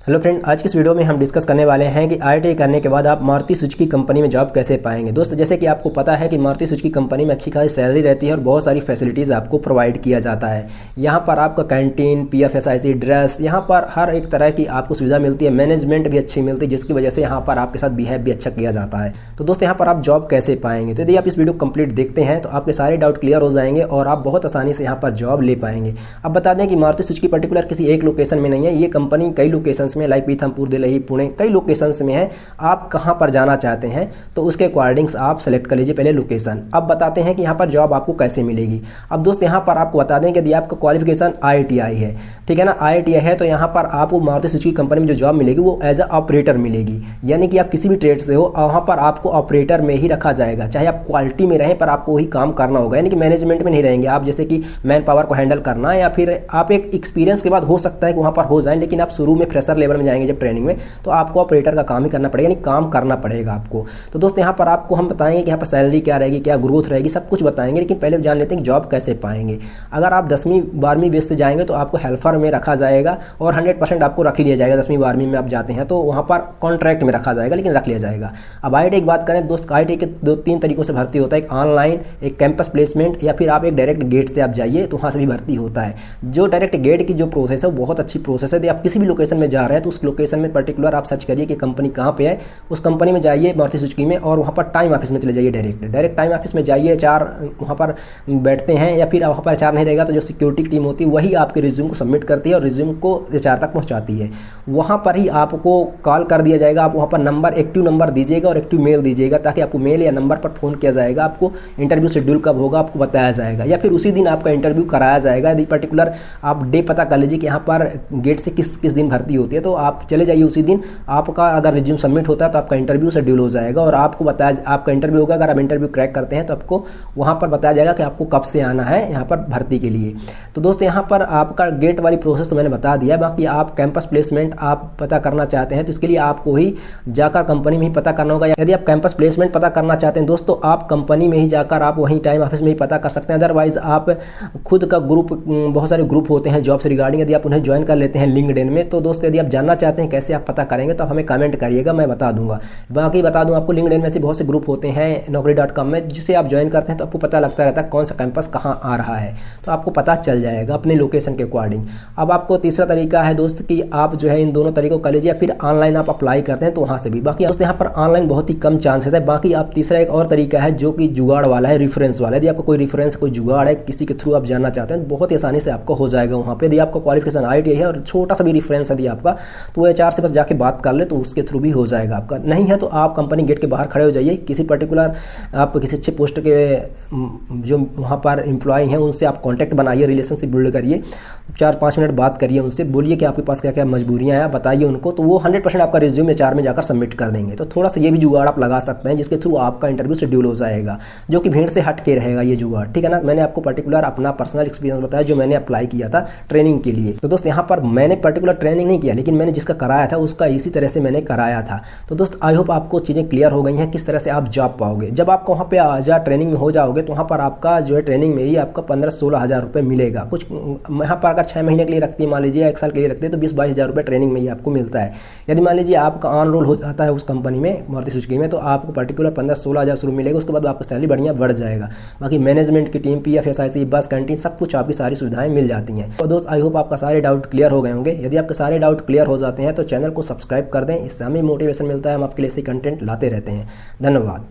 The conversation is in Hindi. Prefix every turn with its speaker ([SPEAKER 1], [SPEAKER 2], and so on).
[SPEAKER 1] हेलो फ्रेंड, आज की इस वीडियो में हम डिस्कस करने वाले हैं कि आईटीआई करने के बाद आप मारुति सुजुकी कंपनी में जॉब कैसे पाएंगे। दोस्त, जैसे कि आपको पता है कि मारुति सुजुकी कंपनी में अच्छी खासी सैलरी रहती है और बहुत सारी फैसिलिटीज़ आपको प्रोवाइड किया जाता है। यहाँ पर आपका कैंटीन, पीएफएसआईसी, ड्रेस, यहाँ पर हर एक तरह की आपको सुविधा मिलती है। मैनेजमेंट भी अच्छी मिलती है, जिसकी वजह से यहाँ पर आपके साथ बिहेव भी अच्छा किया जाता है। तो दोस्त, यहाँ पर आप जॉब कैसे पाएंगे, तो यदि आप इस वीडियो कंप्लीट देखते हैं तो आपके सारे डाउट क्लियर हो जाएंगे और आप बहुत आसानी से यहाँ पर जॉब ले पाएंगे। अब बता दें कि मारुति सुजुकी पर्टिकुलर किसी एक लोकेशन में नहीं है, ये कंपनी कई लोकेशन में, लाइक पीथमपुर, दिल्ली, पुणे, कई लोकेशंस में है। आप कहां पर जाना चाहते हैं तो उसके अकॉर्डिंग्स आप सेलेक्ट कर लीजिए पहले लोकेशन। अब बताते हैं कि यहां पर जॉब आपको कैसे मिलेगी। अब दोस्त, यहां पर आपको बता दें कि यदि आपका क्वालिफिकेशन आईटीआई है, ठीक है ना, आईटीआई है, तो यहां पर आपको मारुति सुजुकी कंपनी में जो जॉब मिलेगी वो एज अ ऑपरेटर मिलेगी। यानी कि आप किसी भी ट्रेड से हो, वहां पर आपको ऑपरेटर में ही रखा जाएगा। चाहे आप क्वालिटी में रहें पर आपको वही काम करना होगा, यानी कि मैनेजमेंट में नहीं रहेंगे आप, जैसे कि मैन पावर को हैंडल करना, या फिर आप एक एक्सपीरियंस के बाद हो सकता है कि वहां पर हो जाए, लेकिन आप शुरू में फ्रेशर लेवल में जाएंगे जब ट्रेनिंग में, तो आपको ऑपरेटर का काम ही करना पड़ेगा, यानी काम करना पड़ेगा आपको। तो दोस्त, यहाँ पर आपको हम बताएंगे कि यहाँ पर सैलरी क्या रहेगी, क्या ग्रोथ रहेगी, सब कुछ बताएंगे। लेकिन पहले जान लेते हैं कि जॉब कैसे पाएंगे। अगर आप 10वीं 12वीं बेस से जाएंगे तो आपको हेल्पर में रखा जाएगा और 100% आपको रख ही लिया जाएगा। 10वीं 12वीं में आप जाते हैं तो वहाँ पर कॉन्ट्रैक्ट में रखा जाएगा, लेकिन रख लिया जाएगा। अब आईटीआई की बात करें दोस्त, आईटीआई के 2-3 तरीकों से भर्ती होता है, एक ऑनलाइन, एक कैंपस प्लेसमेंट, या फिर आप एक डायरेक्ट गेट से आप जाइए तो वहाँ से भी भर्ती होता है। जो डायरेक्ट गेट की जो प्रोसेस है वो बहुत अच्छी प्रोसेस है। यदि आप किसी भी लोकेशन में जा रहे हैं तो उस लोकेशन में पर्टिकुलर आप सर्च करिए कि कंपनी कहाँ पे है, उस कंपनी में जाइए मारुति सुजुकी में, और वहाँ पर टाइम ऑफिस में चले जाइए। डायरेक्ट टाइम ऑफिस में जाइए, एचआर वहाँ पर बैठते हैं, या फिर वहाँ पर एचआर नहीं रहेगा तो जो सिक्योरिटी टीम होती है वही आपके रिज्यूम को सबमिट करती है और रिज्यूम को एचआर तक पहुँचाती है। वहाँ पर ही आपको कॉल कर दिया जाएगा। आप वहाँ पर नंबर, एक्टिव नंबर दीजिएगा और एक्टिव मेल दीजिएगा, ताकि आपको मेल या नंबर पर फ़ोन किया जाएगा। आपको इंटरव्यू शेड्यूल कब होगा आपको बताया जाएगा, या फिर उसी दिन आपका इंटरव्यू कराया जाएगा। यदि पर्टिकुलर आप डे पता कर लीजिए कि यहाँ पर गेट से किस दिन भर्ती होती है, तो आप चले जाइए उसी दिन। आपका अगर रिज्यूम सबमिट होता है तो आपका इंटरव्यू शेड्यूल हो जाएगा और आपको बताया, आपका इंटरव्यू होगा। अगर आप इंटरव्यू क्रैक करते हैं तो आपको वहाँ पर बताया जाएगा कि आपको कब से आना है यहाँ पर भर्ती के लिए। तो दोस्त, यहाँ पर आपका गेट वाली प्रोसेस तो मैंने बता दिया। बाकी आप कैंपस प्लेसमेंट आप पता करना चाहते हैं तो इसके लिए आपको ही जाकर कंपनी में ही पता करना होगा। यदि आप कैंपस प्लेसमेंट पता करना चाहते हैं दोस्तों, आप कंपनी में ही जाकर आप वहीं टाइम ऑफिस में ही पता कर सकते हैं। अदरवाइज आप खुद का ग्रुप, बहुत सारे ग्रुप होते हैं जॉब से रिगार्डिंग, यदि आप उन्हें ज्वाइन कर लेते हैं लिंक्डइन में, तो दोस्त यदि आप जानना चाहते हैं कैसे आप पता करेंगे तो आप हमें कमेंट करिएगा, मैं बता दूंगा। बाकी बता दूं आपको, लिंक्डइन में से बहुत से ग्रुप होते हैं naukri.com में, जिसे आप ज्वाइन करते हैं तो आपको पता लगता रहता है कौन सा कैंपस कहाँ आ रहा है, तो आपको पता चल जाएगा अपने लोकेशन के अकॉर्डिंग। अब आपको तीसरा तरीका है दोस्त कि आप जो है इन दोनों तरीकों कर लीजिए, या फिर ऑनलाइन आप अप्लाई करते हैं तो वहाँ से भी। बाकी दोस्त, यहाँ पर ऑनलाइन बहुत ही कम चांसेस है। बाकी आप तीसरा एक और तरीका है जो कि जुगाड़ वाला है, रेफरेंस वाला। यदि आपको कोई रेफरेंस, कोई जुगाड़ है, किसी के थ्रू आप जानना चाहते हैं, बहुत ही आसानी से आपको हो जाएगा वहाँ पे। यदि आपका क्वालिफिकेशन आईटीआई है और छोटा सा भी रेफरेंस यदि आपका, तो वो एचआर से बस जाके बात कर ले तो उसके थ्रू भी हो जाएगा आपका। नहीं है तो आप कंपनी गेट के बाहर खड़े हो जाइए, किसी पर्टिकुलर आप किसी अच्छे पोस्ट के जो वहाँ पर एम्प्लॉय हैं उनसे आप कांटेक्ट बनाइए, रिलेशनशिप बिल्ड करिए, 4-5 मिनट बात करिए उनसे, बोलिए कि आपके पास क्या क्या मजबूरियाँ हैं, बताइए उनको, तो वो 100% आपका रिज्यूम एचआर में जाकर सबमिट कर देंगे। तो थोड़ा सा ये भी जुगाड़ आप लगा सकते हैं, जिसके थ्रू आपका इंटरव्यू शेड्यूल हो जाएगा, जो कि भीड़ से हट के रहेगा ये जुगाड़, ठीक है ना। मैंने आपको पर्टिकुलर अपना पर्सनल एक्सपीरियंस बताया जो मैंने अप्लाई किया था ट्रेनिंग के लिए। तो दोस्त, यहाँ पर मैंने पर्टिकुलर ट्रेनिंग नहीं किया, लेकिन मैंने जिसका कराया था उसका इसी तरह से मैंने कराया था। तो दोस्त, आई होप आपको चीज़ें क्लियर हो गई हैं किस तरह से आप जॉब पाओगे। जब आप वहाँ पे ट्रेनिंग में हो जाओगे तो वहाँ पर आपका जो है ट्रेनिंग में ही आपका 15-16 हज़ार रुपये मिलेगा। कुछ यहाँ पर अगर 6 महीने के लिए रखती है, मान लीजिए 1 साल के लिए रखते हैं, तो 20-22 हज़ार रुपये ट्रेनिंग में ही आपको मिलता है। यदि मान लीजिए आपका ऑन रोल हो जाता है उस कंपनी में, मारुति सुजुकी में, तो आपको पर्टिकुलर 15-16 हज़ार शुरू मिलेगा। उसके बाद आपका सैलरी बढ़िया बढ़ जाएगा। बाकी मैनेजमेंट की टीम, पीएफएसआईसी, बस, कैंटीन, सब कुछ आपकी सारी सुविधाएं मिल जाती हैं। तो दोस्त, आई होप आपका सारे डाउट क्लियर हो गए होंगे। यदि आपके सारे डाउट क्लियर हो जाते हैं तो चैनल को सब्सक्राइब कर दें, इससे हमें मोटिवेशन मिलता है, हम आपके लिए ऐसे कंटेंट लाते रहते हैं। धन्यवाद।